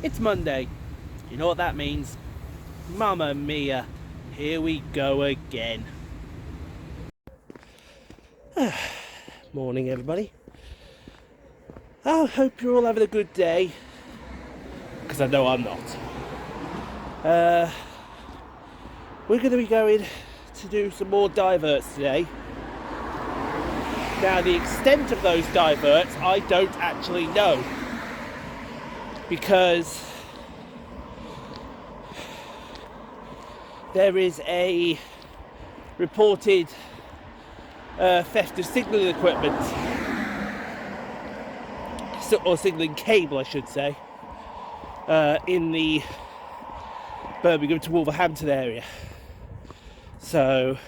It's Monday. You know what that means? Mamma mia, here we go again. Morning, everybody. I hope you're all having a good day, because I know I'm not. We're going to be going to do some more diverts today. Now, the extent of those diverts, I don't actually know, because there is a reported theft of signalling equipment, or signalling cable I should say, in the Birmingham to Wolverhampton area. So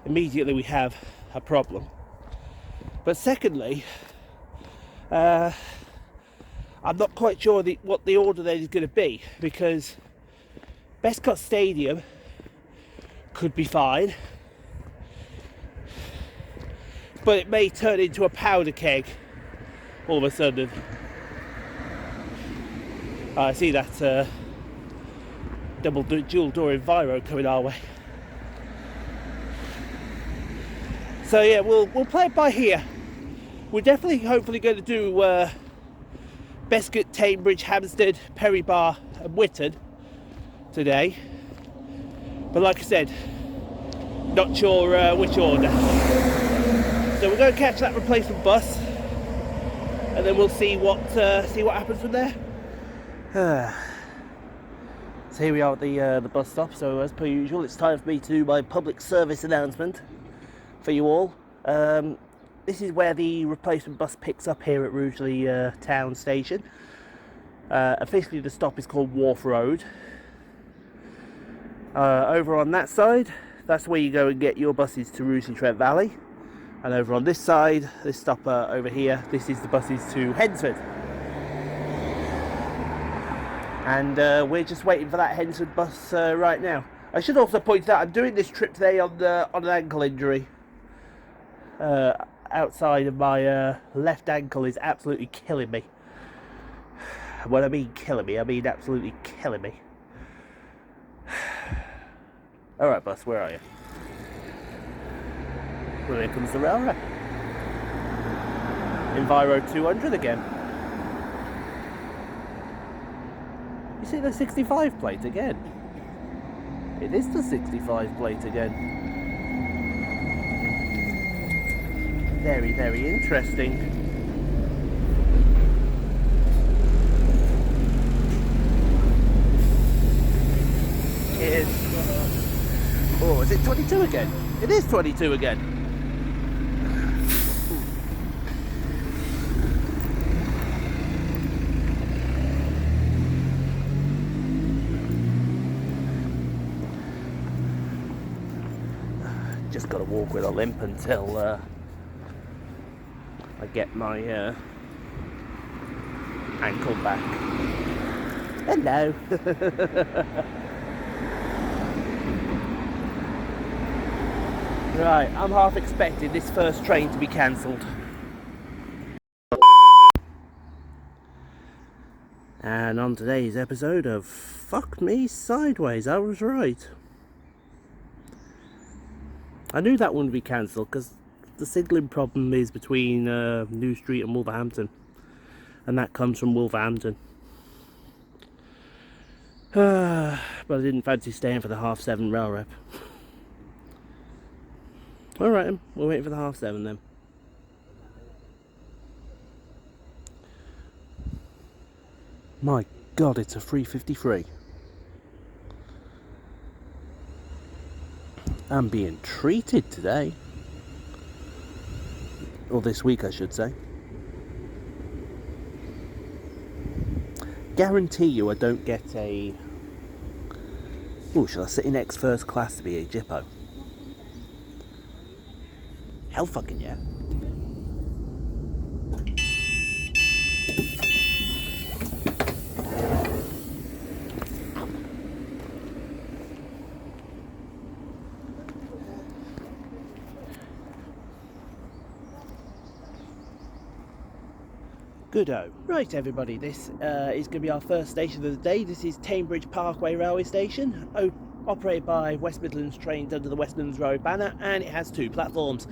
immediately we have a problem. But secondly, I'm not quite sure what the order then is going to be, because Bescot Stadium could be fine, but it may turn into a powder keg all of a sudden. I see that dual door Enviro coming our way. So yeah, we'll play it by here. We're definitely, hopefully, going to do Bescot, Tame, Hampstead, Barr and Witton today. But like I said, not sure which order. So we're going to catch that replacement bus, and then we'll see what happens from there. So here we are at the bus stop. So as per usual, it's time for me to do my public service announcement for you all. This is where the replacement bus picks up here at Rugeley town station. Officially the stop is called Wharf Road. Over on that side, that's where you go and get your buses to Rugeley Trent Valley. And over on this side, this stop over here, this is the buses to Hampstead. And we're just waiting for that Hampstead bus right now. I should also point out, I'm doing this trip today on an ankle injury. Outside of my left ankle is absolutely killing me. When I mean killing me, I mean absolutely killing me. Alright, bus, where are you? Well, here comes the railway. Enviro 200 again. You see the 65 plate again? It is the 65 plate again. Very, very interesting. Oh, is it 22 again? It is 22 again. Just got to walk with a limp until I get my ankle back. Hello. Right, I'm half expecting this first train to be cancelled. And on today's episode of Fuck Me Sideways, I was right. I knew that wouldn't be cancelled because the signalling problem is between New Street and Wolverhampton, and that comes from Wolverhampton. But I didn't fancy staying for the 7:30 rail rep. Alright, we'll wait for the 7:30 then. My God, it's a 3:53. I'm being treated today. Or this week, I should say. Guarantee you I don't get a... Oh, shall I sit in X first class to be a Jippo? Hell fucking yeah. Goodo. Right everybody, this is going to be our first station of the day. This is Tame Parkway railway station, operated by West Midlands Trains under the West Midlands Road banner, and it has 2 platforms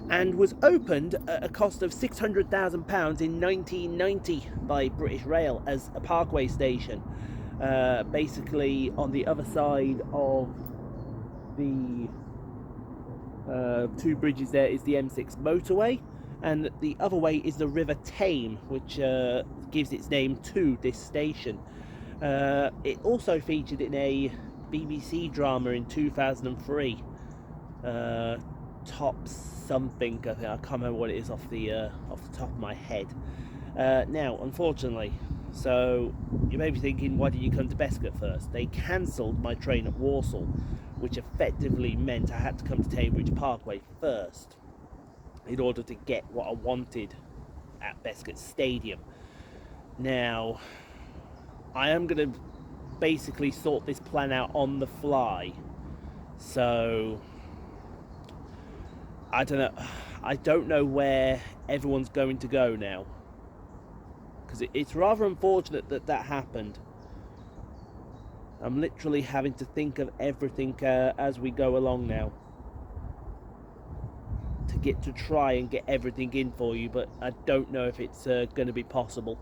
and was opened at a cost of £600,000 in 1990 by British Rail as a Parkway station. Basically on the other side of the 2 bridges there is the M6 motorway, and the other way is the River Tame, which gives its name to this station. It also featured in a BBC drama in 2003, Top something, I can't remember what it is off the top of my head. Now, unfortunately, so you may be thinking, why did you come to Bescot first? They cancelled my train at Walsall, which effectively meant I had to come to Tame Parkway first in order to get what I wanted at Bescot Stadium. Now, I am going to basically sort this plan out on the fly, so I don't know where everyone's going to go now, because it's rather unfortunate that happened. I'm literally having to think of everything as we go along now to get to try and get everything in for you, but I don't know if it's going to be possible.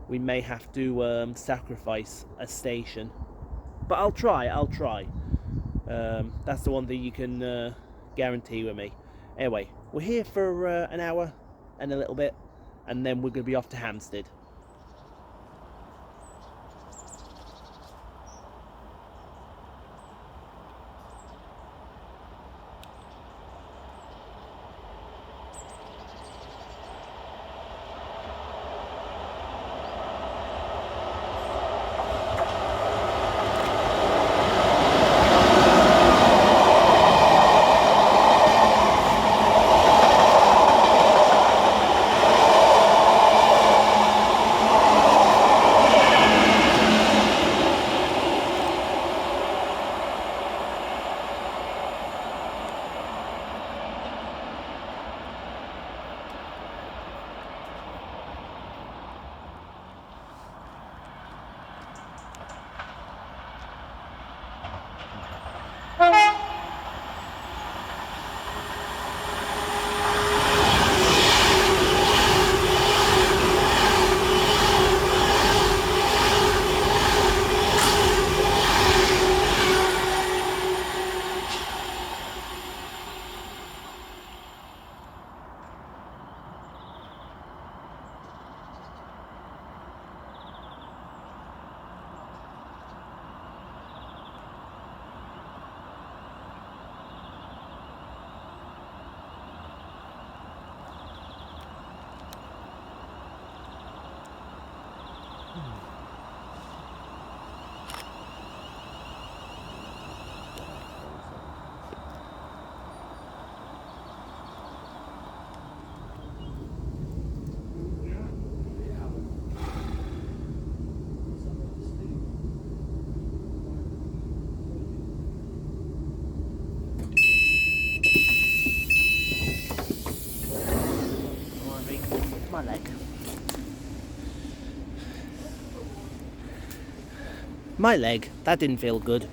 We may have to sacrifice a station, but I'll try. That's the one thing you can guarantee with me. Anyway, we're here for an hour and a little bit, and then we're going to be off to Hampstead. My leg. My leg. That didn't feel good.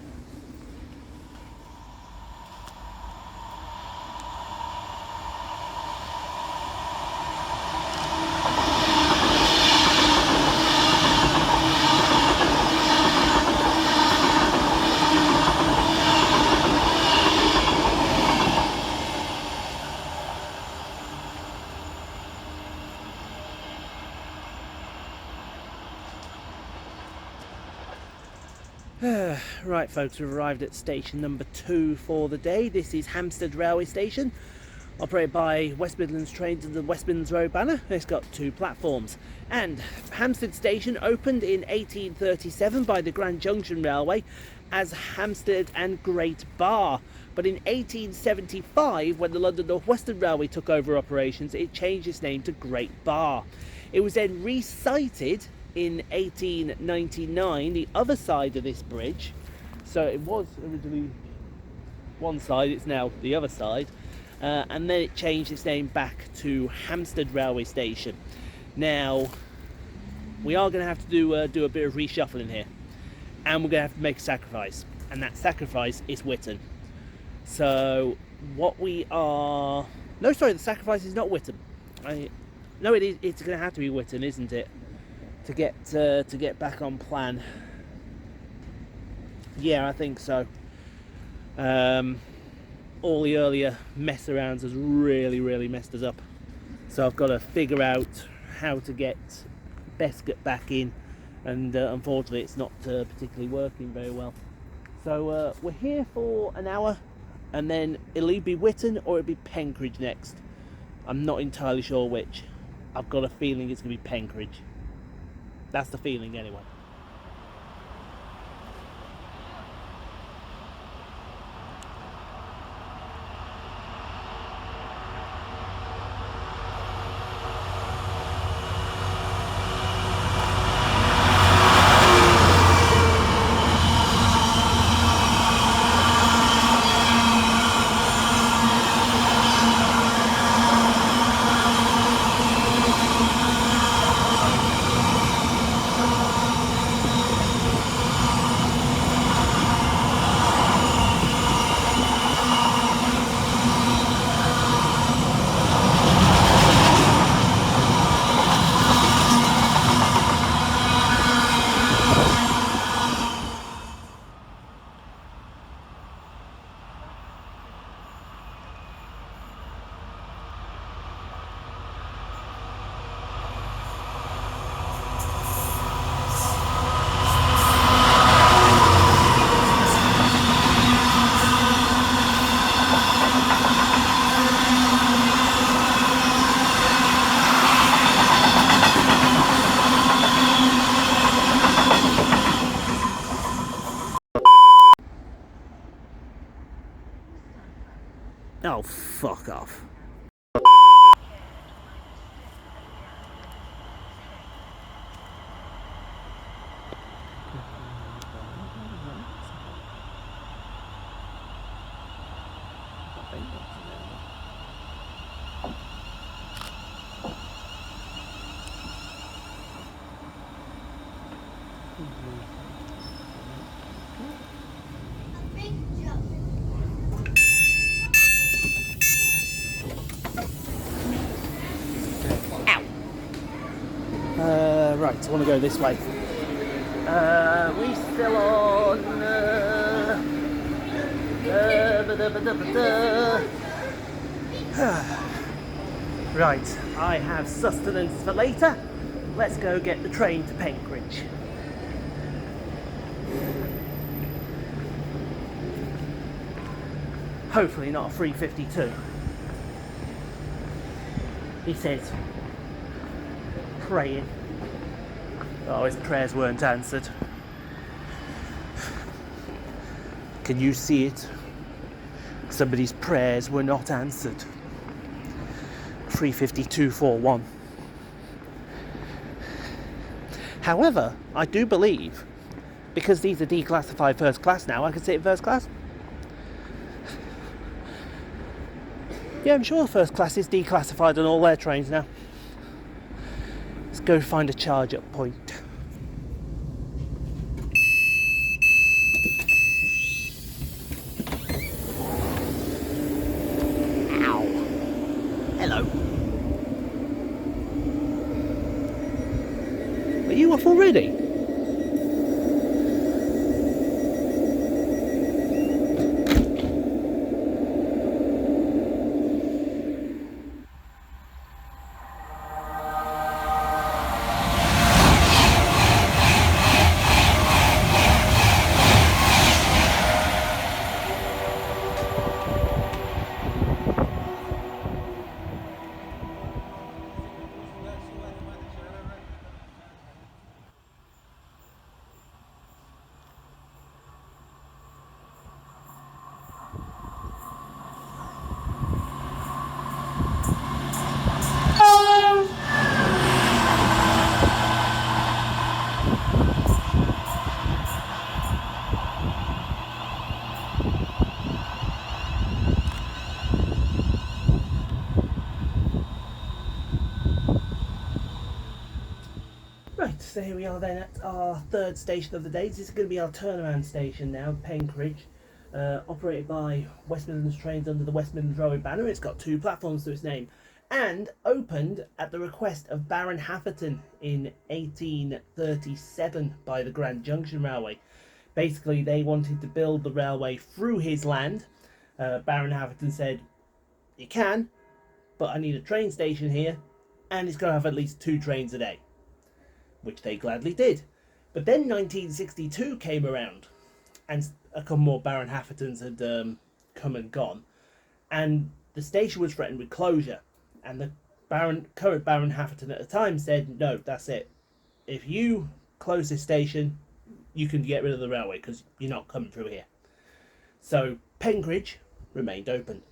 Right folks, we've arrived at station number 2 for the day. This is Hampstead railway station, operated by West Midlands Trains and the West Midlands Road banner. It's got 2 platforms, and Hampstead station opened in 1837 by the Grand Junction Railway as Hampstead and Great Barr, but in 1875, when the London North Western Railway took over operations, it changed its name to Great Barr. It was then resited in 1899 the other side of this bridge, so it was originally one side, it's now the other side, and then it changed its name back to Hampstead railway station. Now we are going to have to do a bit of reshuffling here, and we're going to have to make a sacrifice, and that sacrifice is Witton. So what we are... No, sorry, the sacrifice is not Witton. No, it is. It's going to have to be Witton, isn't it? To get back on plan. Yeah, I think so. All the earlier mess arounds has really messed us up. So I've got to figure out how to get Bescot back in, and unfortunately it's not particularly working very well. So we're here for an hour, and then it'll either be Witton or it'll be Penkridge next. I'm not entirely sure which. I've got a feeling it's going to be Penkridge. That's the feeling anyway. Oh, fuck off. Right, I want to go this way. We still on... Right, I have sustenance for later. Let's go get the train to Penkridge. Hopefully not a 3:52. He says, praying. Oh, his prayers weren't answered. Can you see it? Somebody's prayers were not answered. 3:52:41. However, I do believe, because these are declassified first class now, I can sit in first class. Yeah, I'm sure first class is declassified on all their trains now. Let's go find a charge-up point. Ow. Hello. Are you off already? so here we are then at our third station of the day. This is going to be our turnaround station now, Penkridge, operated by West Midlands Trains under the West Midlands Railway banner. It's got 2 platforms to its name, and opened at the request of Baron Hatherton in 1837 by the Grand Junction Railway. Basically, they wanted to build the railway through his land. Baron Hatherton said, "You can, but I need a train station here, and it's going to have at least 2 trains a day," which they gladly did. But then 1962 came around, and a couple more Baron Hathertons had come and gone, and the station was threatened with closure. And the current Baron Hatherton at the time said, "No, that's it. If you close this station, you can get rid of the railway because you're not coming through here." So Penkridge remained open.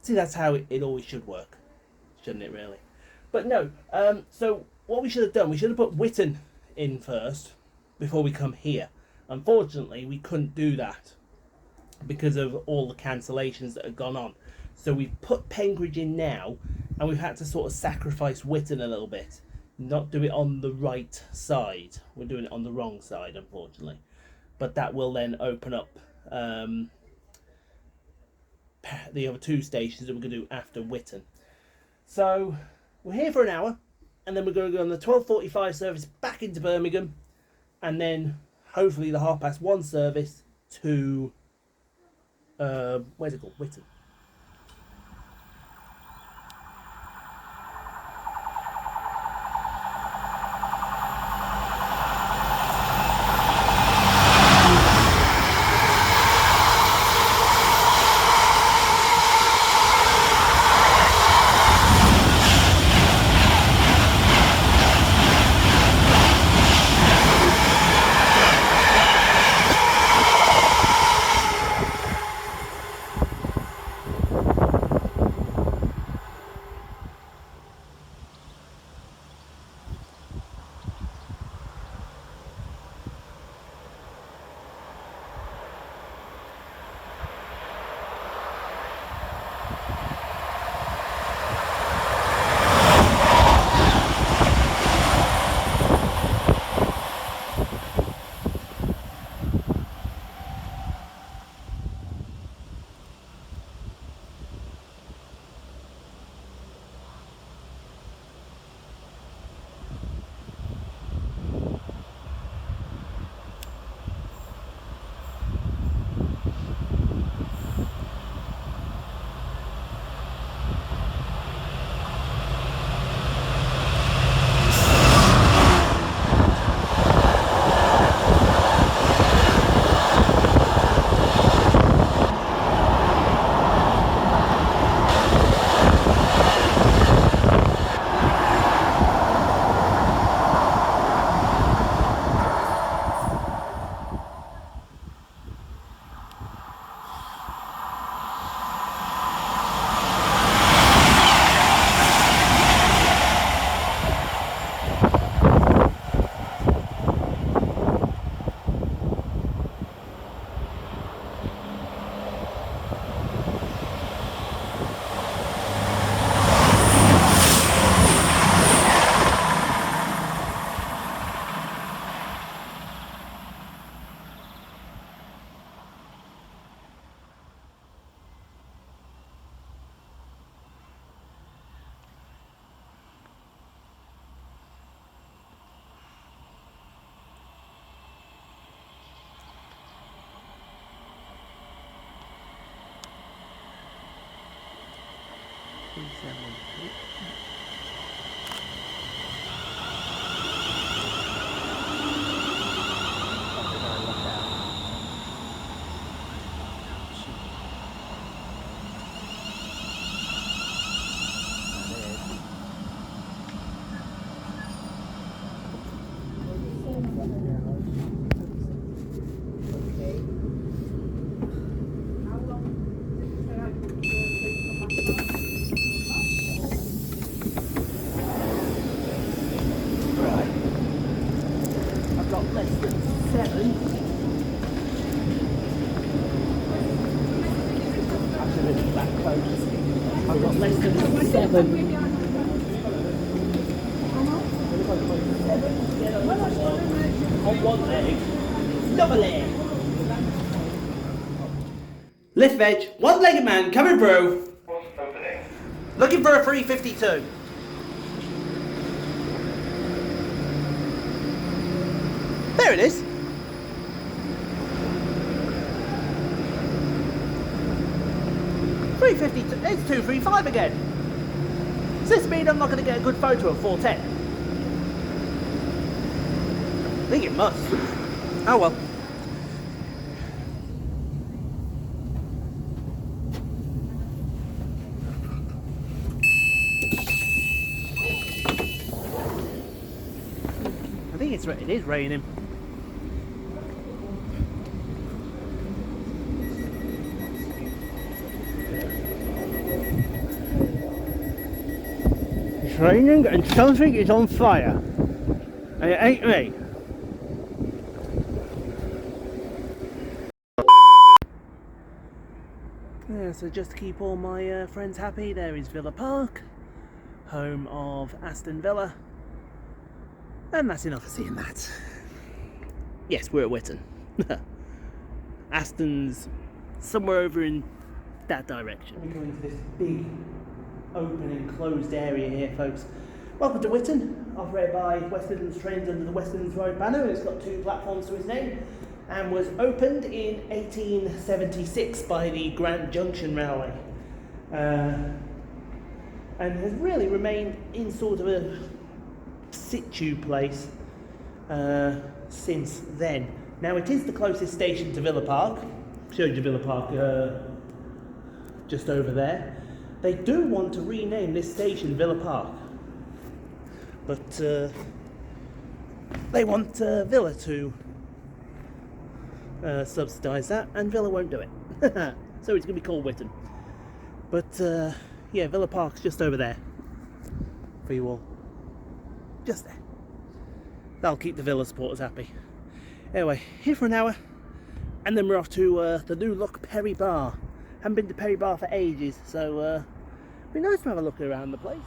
See, that's how it always should work, shouldn't it, really? But no, so what we should have done, we should have put Witton in first before we come here. Unfortunately, we couldn't do that because of all the cancellations that had gone on. So we've put Penkridge in now, and we've had to sort of sacrifice Witton a little bit. Not do it on the right side. We're doing it on the wrong side, unfortunately. But that will then open up the other 2 stations that we're going to do after Witton. So we're here for an hour, and then we're going to go on the 12:45 service back into Birmingham, and then hopefully the 1:30 service to where's it called? Witton. I've got less than 7. on one leg, double leg. Lift veg, one-legged man coming through. Looking for a 352. There it is. 352. It's 235 again. Does this mean I'm not going to get a good photo of 410? I think it must. Oh well. I think it is raining. It's raining and something is on fire. And it ain't me. Yeah, so just to keep all my friends happy, there is Villa Park, home of Aston Villa. And that's enough of seeing that. Yes, we're at Witton. Aston's somewhere over in that direction. We're going to this big open enclosed area here, folks. Welcome to Witton, operated by West Midlands Trains under the West Midlands Road banner. It's got 2 platforms to its name and was opened in 1876 by the Grand Junction Railway. And has really remained in sort of a situ place since then. Now it is the closest station to Villa Park. Showed you Villa Park just over there. They do want to rename this station Villa Park, but they want Villa to subsidise that, and Villa won't do it. So it's going to be called Witton. But yeah, Villa Park's just over there for you all. Just there. That'll keep the Villa supporters happy. Anyway, here for an hour, and then we're off to the new look Perry Barr. Haven't been to Perry Barr for ages, so it'd be nice to have a look around the place.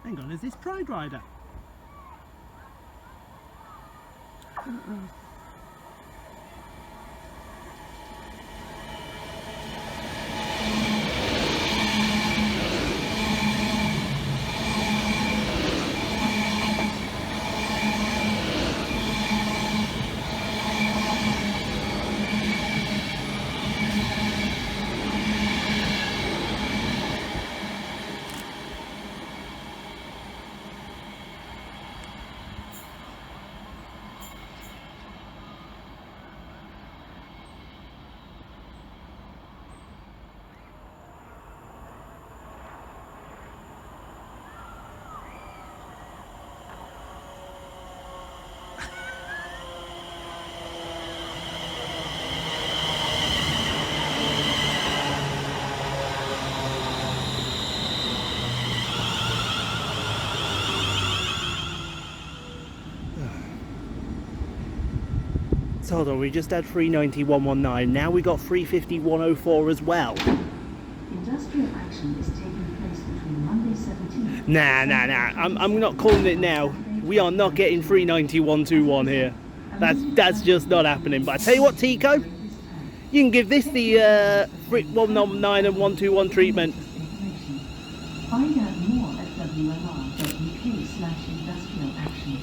Hang on, is this Pride Rider? So hold on, we just had 390,119, now we got 350,104 as well. Industrial action is taking place between Monday 17th. Nah. I'm not calling it now. We are not getting 390,121 here. That's just not happening. But I tell you what, Tico, you can give this the 119 and 121 treatment. Find out more at wmr.uk/industrial action.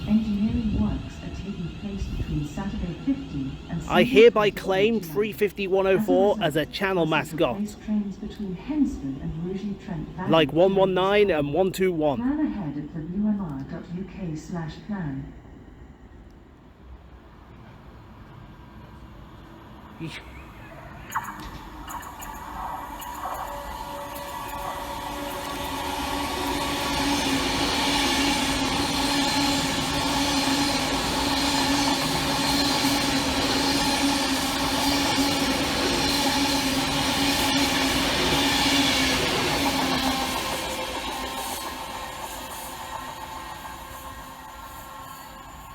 Engineering works are taking place place between Saturday 50 and I Sunday hereby 22 claim PM. 350-104 as a channel buses mascot, replace trains between Hampstead and Rugeley-Trent Valley like during this 119 time. and 121. Plan ahead at wmr.uk/plan.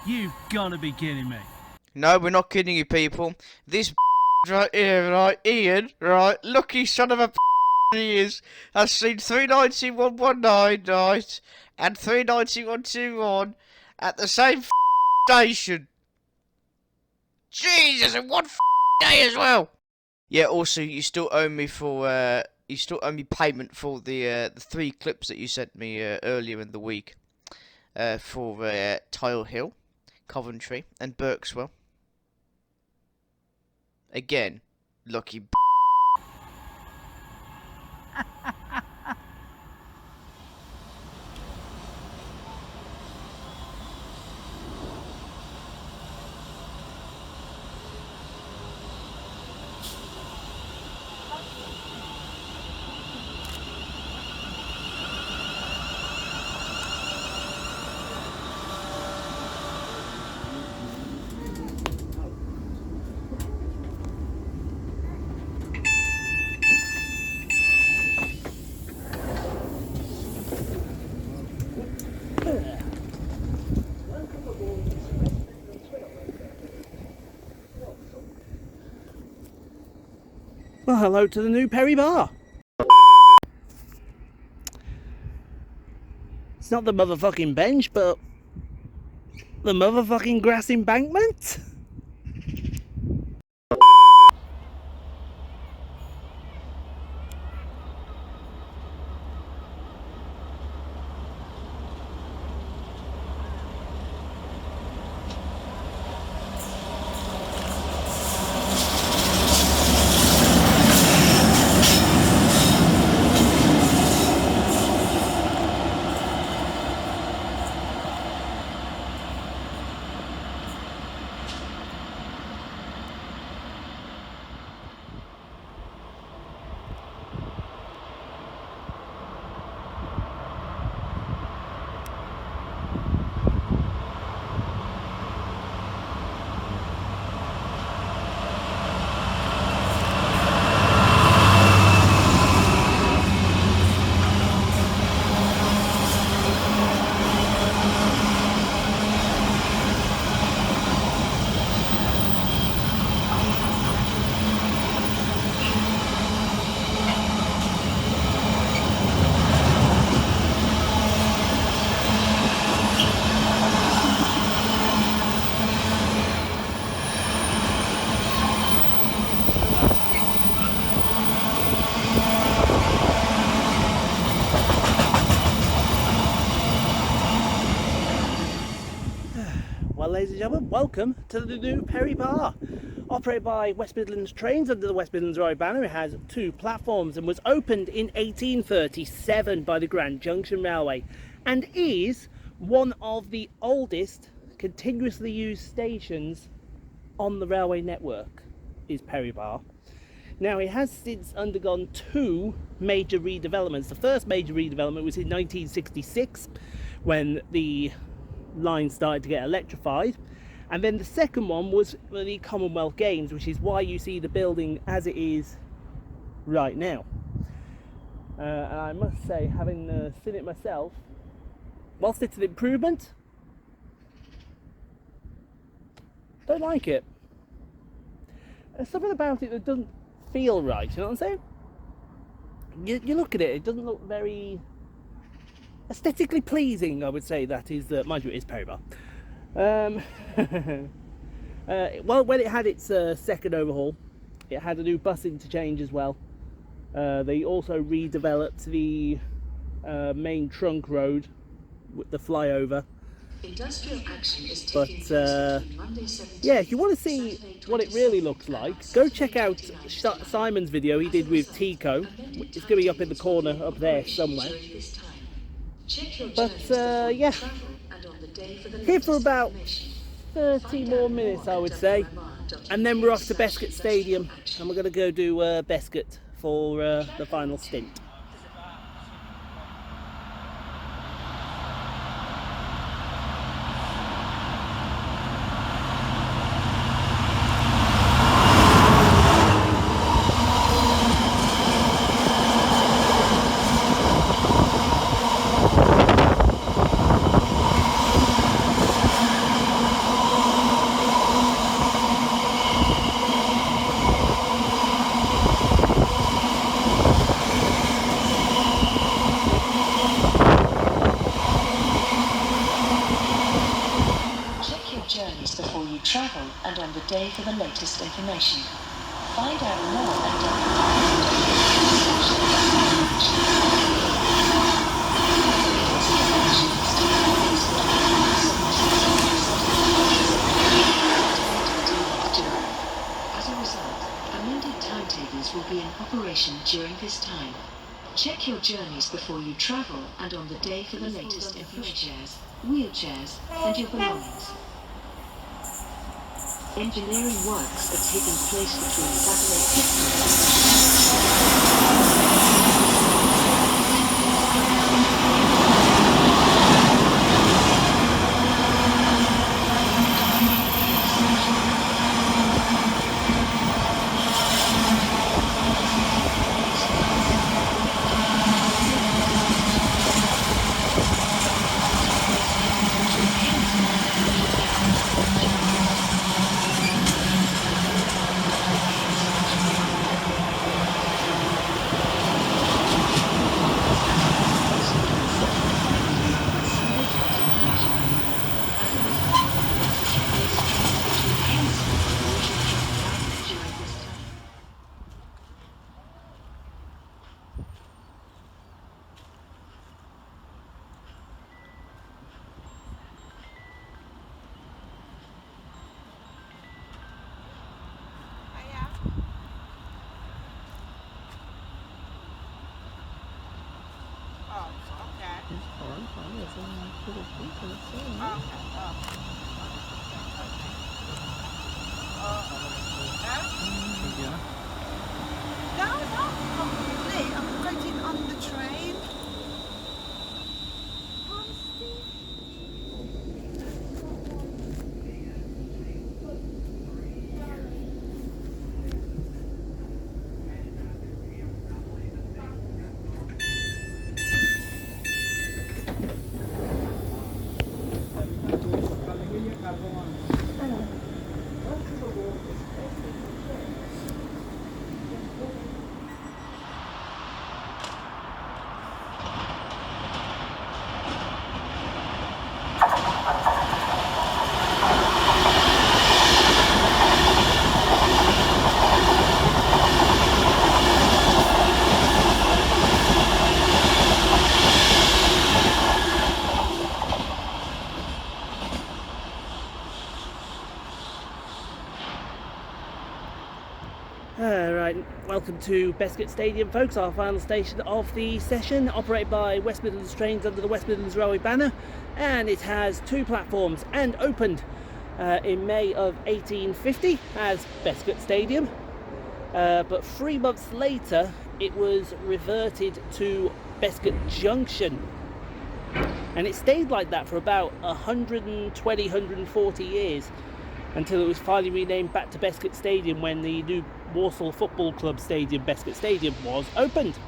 You've gotta be kidding me. No, we're not kidding you, people. This right here, right, Ian, right, lucky son of a he is, has seen 390-119, right, and 390-121 at the same station. Jesus, and one day as well. Yeah, also, you still owe me for, you still owe me payment for the 3 clips that you sent me earlier in the week, for Tile Hill, Coventry, and Berkswell. Again, lucky Well, hello to the new Perry Bar. It's not the motherfucking bench, but the motherfucking grass embankment. Well, ladies and gentlemen, welcome to the new Perry Bar. Operated by West Midlands Trains under the West Midlands Road banner, it has 2 platforms and was opened in 1837 by the Grand Junction Railway and is one of the oldest continuously used stations on the railway network, is Perry Bar. Now, it has since undergone 2 major redevelopments. The first major redevelopment was in 1966 when the line started to get electrified, and then the second one was for the Commonwealth Games, which is why you see the building as it is right now. And I must say, having seen it myself, whilst it's an improvement, don't like it. There's something about it that doesn't feel right, you know what I'm saying? You look at it, it doesn't look very aesthetically pleasing, I would say. That is, mind you, it is Perry Bar. Well, when it had its second overhaul, it had a new bus interchange as well. They also redeveloped the main trunk road with the flyover, Industrial action is But taking place between Monday 17th yeah, if you want to see Saturday what it really 22nd looks like, and go Saturday check out 29th Simon's video he did with Tico. It's going to be up in the corner up there somewhere. Check your But journeys before you yeah, travel and on the day for the here for latest about information. 30 more minutes, I would say, and then we're off to Bescot Stadium, and we're going to go do Bescot for the final stint. Journeys before you travel and on the day for the latest information. Find out more at As a result, amended timetables will be in operation during this time. Check your journeys before you travel and on the day for the latest information. Wheelchairs, and your belongings. Engineering works are taking place between Welcome to Bescot Stadium, folks, our final station of the session, operated by West Midlands Trains under the West Midlands Railway banner, and it has two platforms and opened in May of 1850 as Bescot Stadium, but 3 months later it was reverted to Bescot Junction, and it stayed like that for about 140 years until it was finally renamed back to Bescot Stadium when the new Walsall Football Club Stadium, Bescot Stadium, was opened.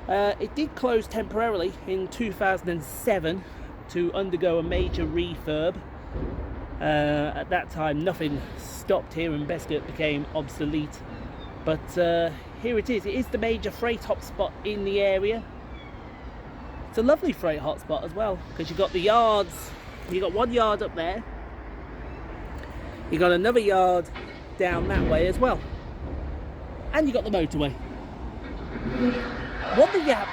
It did close temporarily in 2007 to undergo a major refurb. At that time nothing stopped here and Bescot became obsolete, but here it is. It is the major freight hotspot in the area. It's a lovely freight hotspot as well, because you've got the yards. You've got one yard up there, you got another yard down that way as well, and you got the motorway. One thing you have,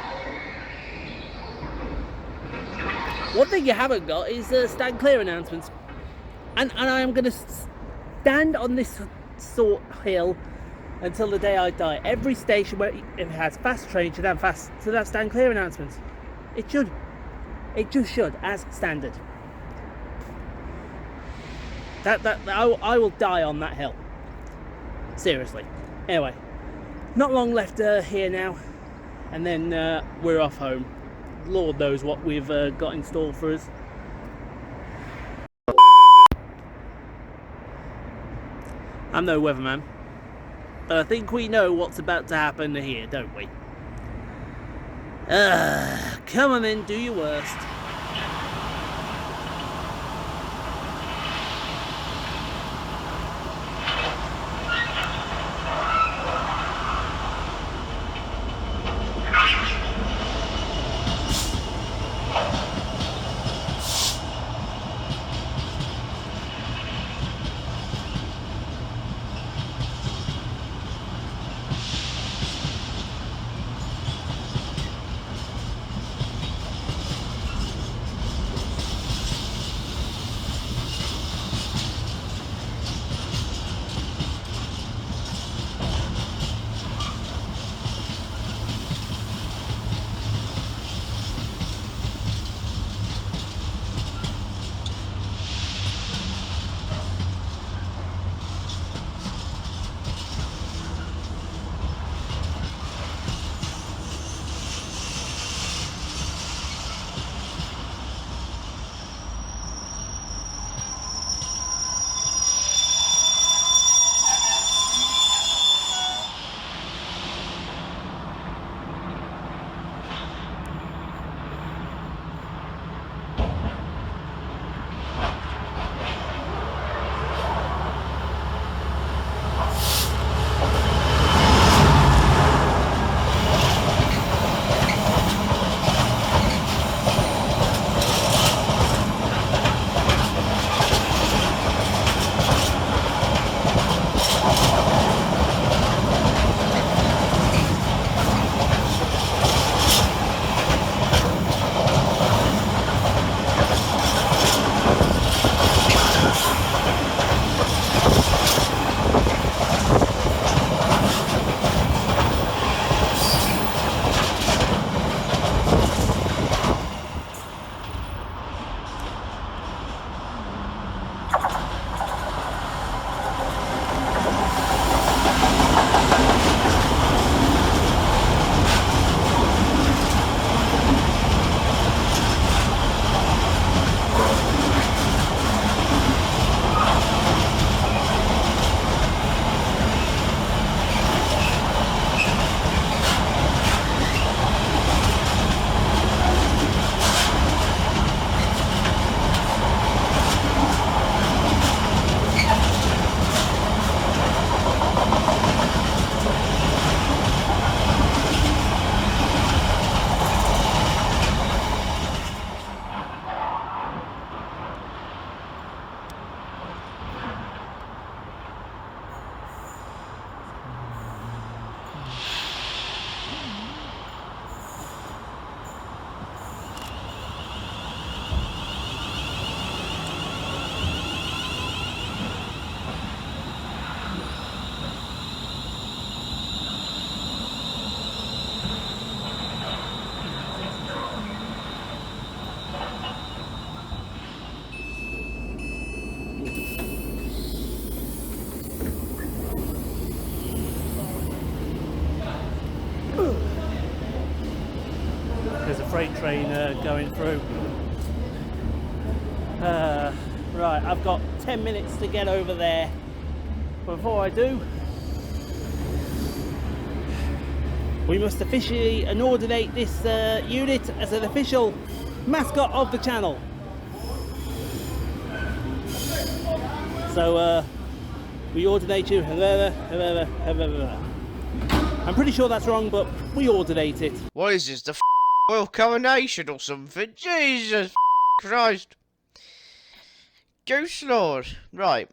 One thing you haven't got is stand clear announcements. And I am going to stand on this sort hill until the day I die. Every station where it has fast train should have stand clear announcements. It should. It just should, as standard. I will die on that hill. Seriously. Anyway, not long left here now, and then we're off home. Lord knows what we've got in store for us. I'm no weatherman, but I think we know what's about to happen here, don't we? Come on then, do your worst. There's a freight train going through. Right, I've got 10 minutes to get over there. Before I do, we must officially inordinate this unit as an official mascot of the channel. So we ordinate you. I'm pretty sure that's wrong, but we ordinate it. What is this, the royal coronation or something? Jesus Christ. Ghost Lord. Right.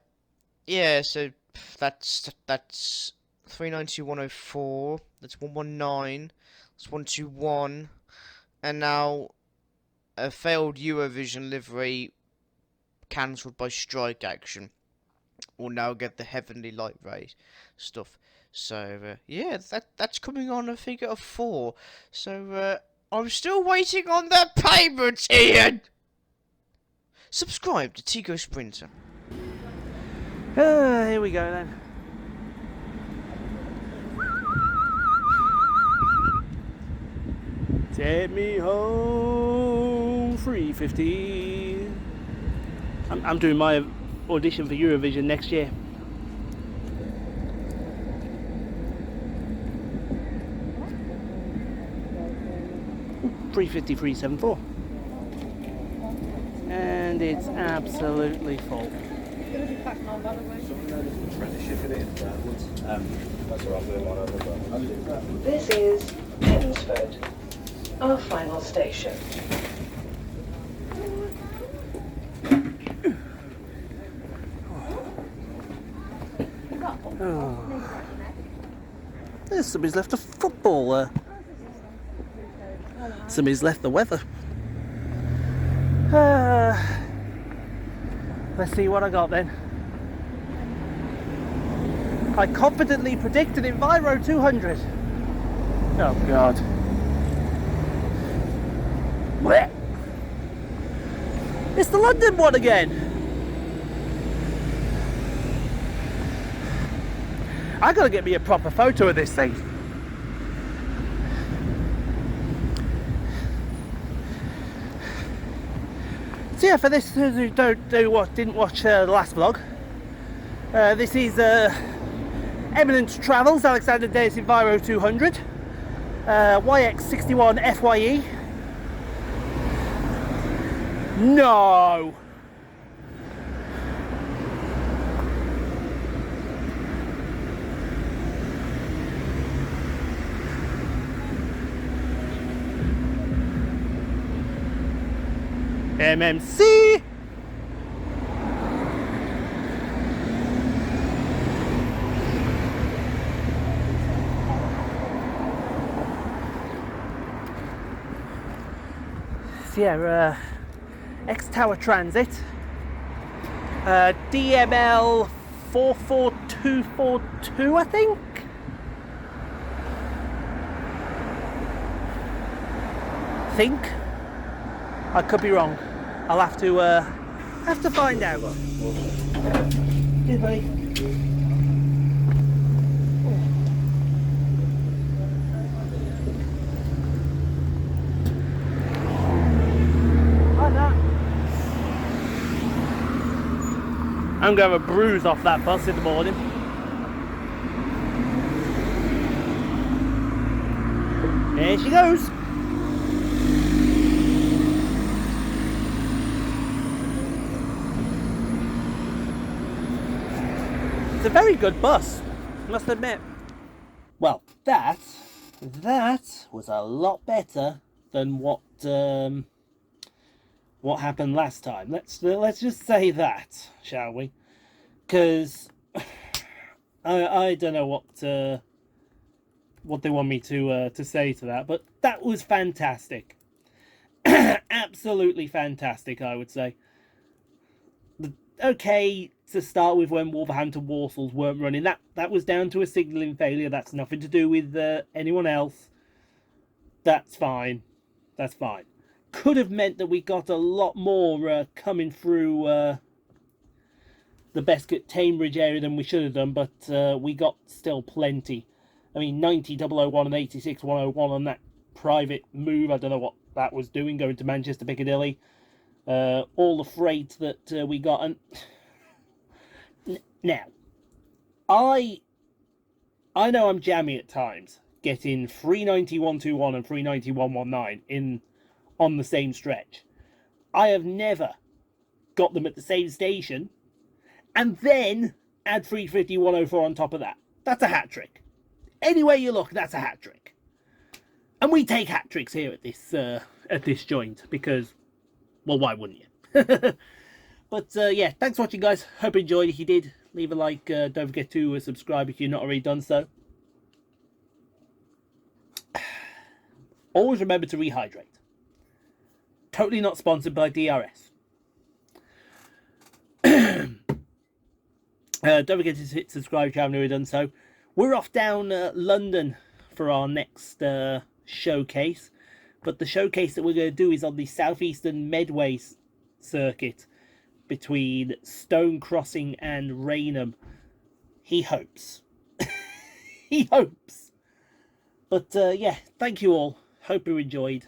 Yeah, so that's 392.104. That's 119. That's 121. And now a failed Eurovision livery cancelled by strike action will now get the Heavenly Light Ray stuff. So, yeah, that's coming on a figure of 4. So, I'm still waiting on the payments, Ian! Subscribe to Tigo Sprinter. Here we go then. Take me home, 350. I'm doing my audition for Eurovision next year. $350,374. And it's absolutely full. This is Hampstead, our final station. Oh. There's somebody's left a football there. Somebody's left the weather. Let's see what I got then. I confidently predicted Enviro 200. Oh God. Blech. It's the London one again. I gotta get me a proper photo of this thing. So yeah, for this who didn't watch the last vlog, this is Eminent Travels Alexander Days Enviro 200 YX61 FYE. No. MMC. Yeah, X Tower Transit, DML 44242, I think. I could be wrong. I'll have to find out. Cheers, buddy. Like that. I'm going to have a bruise off that bus in the morning. There she goes. It's a very good bus, must admit. Well, that was a lot better than what happened last time. Let's just say that, shall we? Because I don't know what they want me to say to that, but that was fantastic. Absolutely fantastic, I would say. Okay, to start with, when Wolverhampton Warsals weren't running, that was down to a signalling failure. That's nothing to do with anyone else. That's fine. That's fine. Could have meant that we got a lot more coming through the Bescot Tame area than we should have done, but we got still plenty. I mean, 90,001 and 86,101 on that private move. I don't know what that was doing, going to Manchester Piccadilly. All the freight that we got. And now, I know I'm jammy at times, getting 390,121 and 390,119 on the same stretch. I have never got them at the same station and then add 350,104 on top of that. That's a hat trick. Any way you look, that's a hat trick. And we take hat tricks here at this joint because, well, why wouldn't you? But yeah, thanks for watching, guys. Hope you enjoyed. If you did, leave a like. Don't forget to subscribe if you've not already done so. Always remember to rehydrate. Totally not sponsored by DRS. Don't forget to hit subscribe if you haven't already done so. We're off down London for our next showcase. But the showcase that we're going to do is on the Southeastern Medway circuit between Stone Crossing and Rainham. He hopes. He hopes. But yeah, thank you all. Hope you enjoyed.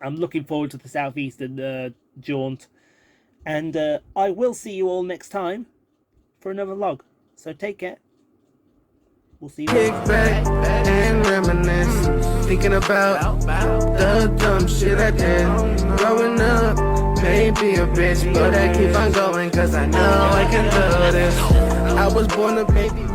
I'm looking forward to the Southeastern jaunt. And I will see you all next time for another vlog. So take care. We'll see you Kick back and reminisce, thinking about the dumb shit I did growing up. Maybe a bitch, but I keep on going, cause I know I can do this. I was born a baby.